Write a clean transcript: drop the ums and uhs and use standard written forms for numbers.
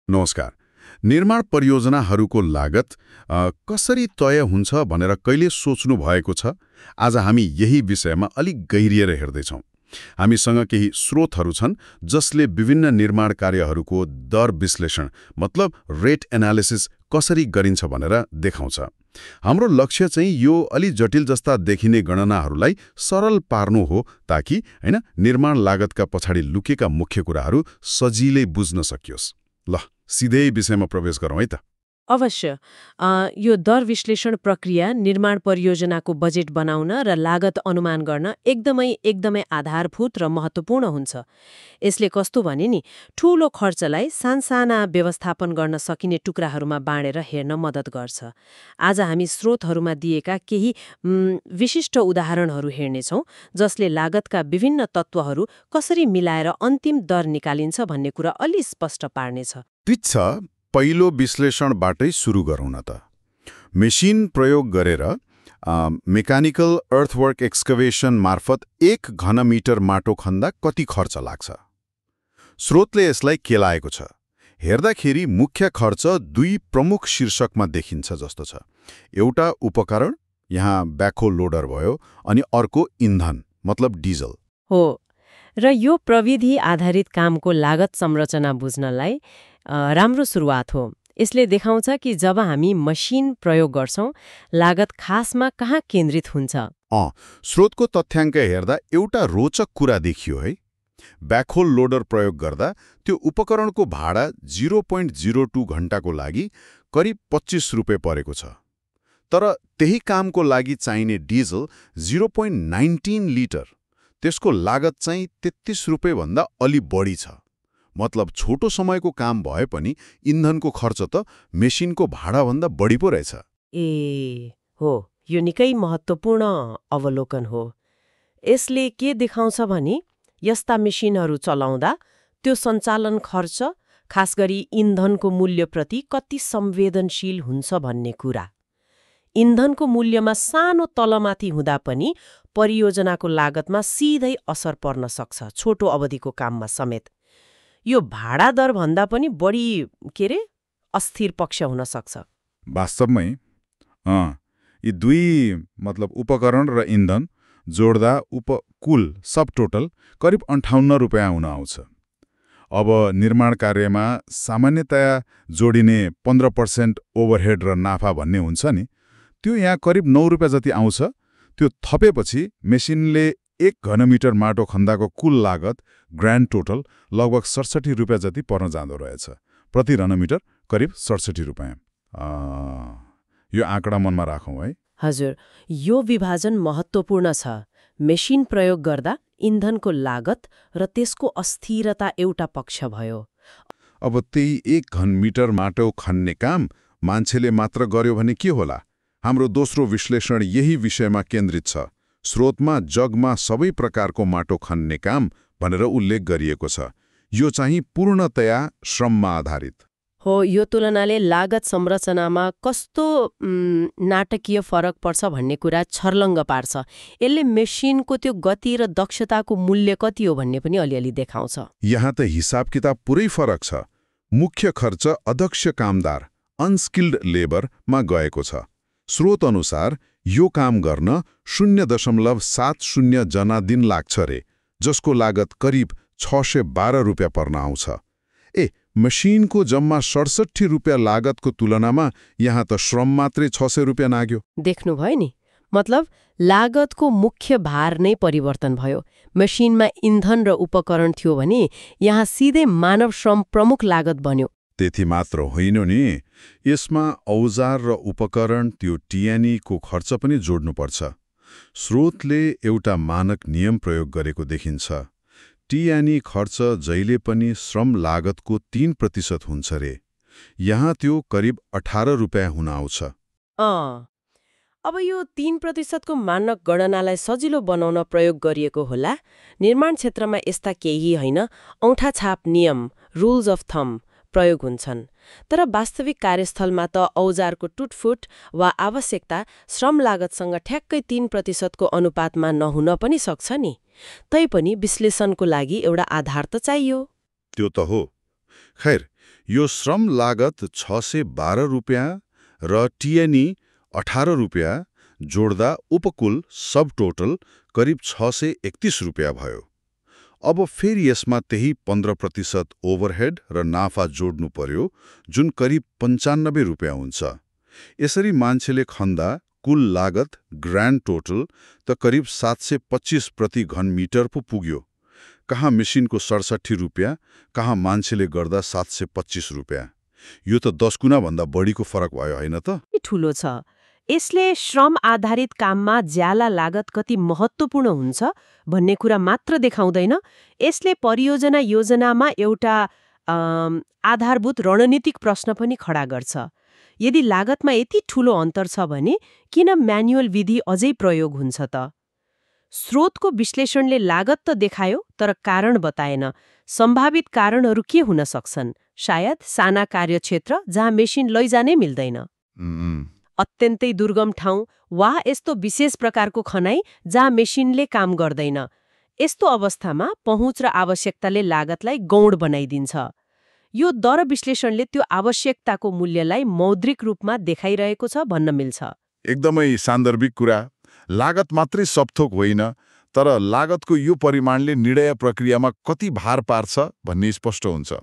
नमस्कार। निर्माण परियोजनाहरूको लागत कसरी तय हुन्छ भनेर कहिले सोच्नु भएको छ? आज हामी यही विषयमा अलिक गहिरिएर हेर्दैछौँ। हामीसँग केही स्रोतहरू छन् जसले विभिन्न निर्माण कार्यहरूको दर विश्लेषण मतलब रेट एनालिसिस कसरी गरिन्छ भनेर देखाउँछ। हाम्रो लक्ष्य चाहिँ यो अलि जटिल जस्ता देखिने गणनाहरूलाई सरल पार्नु हो ताकि निर्माण लागतका पछाडि लुकेका मुख्य कुराहरू सजिलै बुझ्न सकियोस्। ल सिधै विषयमा प्रवेश गरौँ है त। अवश्य। यो दर विश्लेषण प्रक्रिया निर्माण परियोजनाको बजेट बनाउन र लागत अनुमान गर्न एकदमै आधारभूत र महत्त्वपूर्ण हुन्छ। यसले कस्तो भने नि ठूलो खर्चलाई सानसाना व्यवस्थापन गर्न सकिने टुक्राहरूमा बाँडेर हेर्न मद्दत गर्छ। आज हामी स्रोतहरूमा दिएका केही विशिष्ट उदाहरणहरू हेर्नेछौँ जसले लागतका विभिन्न तत्त्वहरू कसरी मिलाएर अन्तिम दर निकालिन्छ भन्ने कुरा अलि स्पष्ट पार्नेछ। ठिक छ, पहिलो विश्लेषणबाटै सुरु गरौँ न त। मेसिन प्रयोग गरेर मेकानिकल अर्थवर्क एक्सकभेसन मार्फत 1 घनमिटर माटो खन्दा कति खर्च लाग्छ? स्रोतले यसलाई केलाएको छ। हेर्दाखेरि मुख्य खर्च 2 प्रमुख शीर्षकमा देखिन्छ जस्तो छ। एउटा उपकरण, यहाँ ब्याकहो लोडर भयो, अनि अर्को इन्धन मतलब डिजल हो। र यो प्रविधि आधारित कामको लागत संरचना बुझ्नलाई राम्रो सुरुवात हो। यसले देखाउँछ कि जब हामी मसिन प्रयोग गर्छौं लागत खासमा कहाँ केन्द्रित हुन्छ। स्रोतको तथ्याङ्क हेर्दा एउटा रोचक कुरा देखियो है। ब्याकहोल लोडर प्रयोग गर्दा त्यो उपकरणको भाडा 0.02 घण्टाको लागि करिब 25 रुपियाँ परेको छ। तर त्यही कामको लागि चाहिने डिजल 0.19 लिटर, त्यसको लागत चाहिँ 33 रुपियाँ भन्दा अलि बढी छ। मतलब छोटो समयको काम भए पनि इन्धनको खर्च त मेसिनको भाडाभन्दा बढी पो रहेछ। हो, यो निकै महत्त्वपूर्ण अवलोकन हो। यसले के देखाउँछ भने यस्ता मेसिनहरू चलाउँदा त्यो सञ्चालन खर्च, खास गरी इन्धनको मूल्यप्रति कति संवेदनशील हुन्छ भन्ने कुरा। इन्धनको मूल्यमा सानो तलमाथि हुँदा पनि परियोजनाको लागतमा सिधै असर पर्न सक्छ, छोटो अवधिको काममा समेत। यो भाडा दर भन्दा पनि बढी अस्थिर पक्ष हुन सक्छ। वास्तवमै यी दुई मतलब उपकरण र इन्धन जोड्दा कुल सब टोटल करिब 58 रुपियाँ हुन आउँछ। अब निर्माण कार्यमा सामान्यतया जोडिने 15% ओभरहेड र नाफा भन्ने हुन्छ नि, त्यो यहाँ करिब 9 रुपियाँ जति आउँछ। त्यो थपेपछि मेसिनले 1 घनमिटर माटो खन्दाको कुल लागत ग्रान्ड टोटल लगभग 67 रुपियाँ जति पर्न जाँदो रहेछ। प्रति घनमिटर करिब 67 रुपियाँ। यो आँकडा मनमा राखौँ है। हजुर, यो विभाजन महत्त्वपूर्ण छ। मेसिन प्रयोग गर्दा इन्धनको लागत र त्यसको अस्थिरता एउटा पक्ष भयो। अब त्यही 1 घनमिटर माटो खन्ने काम मान्छेले मात्र गर्यो भने के होला? हाम्रो दोस्रो विश्लेषण यही विषयमा केन्द्रित छ। स्रोतमा जगमा सबै प्रकारको माटो खन्ने काम भनेर उल्लेख गरिएको छ। यो चाहिँ पूर्णतया श्रममा आधारित हो। यो तुलनाले लागत संरचनामा कस्तो नाटकीय फरक पर्छ भन्ने कुरा छर्लङ्ग पार्छ। यसले मेसिनको त्यो गति र दक्षताको मूल्य कति हो भन्ने पनि अलिअलि देखाउँछ। यहाँ त हिसाब किताब पुरै फरक छ। मुख्य खर्च अदक्ष कामदार अनस्किल्ड लेबरमा गएको छ। स्रोत अनुसार यो काम गर्न 0.70 जना दिन लाग्छ रे, जसको लागत करिब 612 रुपियाँ पर्न आउँछ। मसिनको जम्मा 67 रुपियाँ लागतको तुलनामा यहाँ त श्रम मात्रै 600 रुपियाँ नाग्यो। देख्नुभयो नि, मतलब लागतको मुख्य भार नै परिवर्तन भयो। मसिनमा इन्धन र उपकरण थियो भने यहाँ सिधै मानव श्रम प्रमुख लागत बन्यो। त्यति मात्र होइन नि, यसमा औजार र उपकरण त्यो टिएनई को खर्च पनि जोड्नुपर्छ। स्रोतले एउटा मानक नियम प्रयोग गरेको देखिन्छ। टिएनई खर्च जहिले पनि श्रम लागतको 3% हुन्छ रे। यहाँ त्यो करिब 18 रुपियाँ हुन आउँछ। अब यो 3% को मानक गणनालाई सजिलो बनाउन प्रयोग गरिएको होला। निर्माण क्षेत्रमा यस्ता केही होइन औँठाछाप नियम, रुल्स अफ थम्ब प्रयोग हुन्छन्। तर वास्तविक कार्यस्थलमा त औजारको टुटफुट वा आवश्यकता श्रम लागतसँग ठ्याक्कै 3% को अनुपातमा नहुन पनि सक्छ नि। तैपनि विश्लेषणको लागि एउटा आधार त चाहियो। त्यो त हो। खैर, यो श्रम लागत 612 रुपियाँ र टिएनई 18 रुपियाँ जोड्दा उपकुल सब टोटल करिब 631 रुपियाँ भयो। अब फेरि यसमा त्यही 15% ओभरहेड र नाफा जोड्नु पर्यो, जुन करिब 95 रुपियाँ हुन्छ। यसरी मान्छेले खन्दा कुल लागत ग्रान्ड टोटल त करिब 725 प्रति घन मिटर पो पुग्यो। कहाँ मेसिनको 67 रुपियाँ, कहाँ मान्छेले गर्दा 725 रुपियाँ। यो त 10 गुणा भन्दा बढीको फरक भयो होइन त? ठूलो छ। यसले श्रम आधारित काममा ज्याला लागत कति महत्त्वपूर्ण हुन्छ भन्ने कुरा मात्र देखाउँदैन, यसले परियोजना योजनामा एउटा आधारभूत रणनीतिक प्रश्न पनि खडा गर्छ। यदि लागतमा यति ठूलो अन्तर छ भने किन म्यानुअल विधि अझै प्रयोग हुन्छ त? स्रोतको विश्लेषणले लागत त देखायो तर कारण बताएन। सम्भावित कारणहरू के हुन सक्छन्? शायद साना कार्यक्षेत्र जहाँ मेसिन लैजानै मिल्दैन, अत्यन्तै दुर्गम ठाउँ वा यस्तो विशेष प्रकारको खनाई जहाँ मेसिनले काम गर्दैन। यस्तो अवस्थामा पहुँच र आवश्यकताले लागतलाई गौण बनाइदिन्छ। यो दर विश्लेषणले त्यो आवश्यकताको मूल्यलाई मौद्रिक रूपमा देखाइरहेको छ भन्न मिल्छ। एकदमै सान्दर्भिक कुरा। लागत मात्रै सबथोक होइन, तर लागतको यो परिमाणले निर्णय प्रक्रियामा कति भार पार्छ भन्ने स्पष्ट हुन्छ।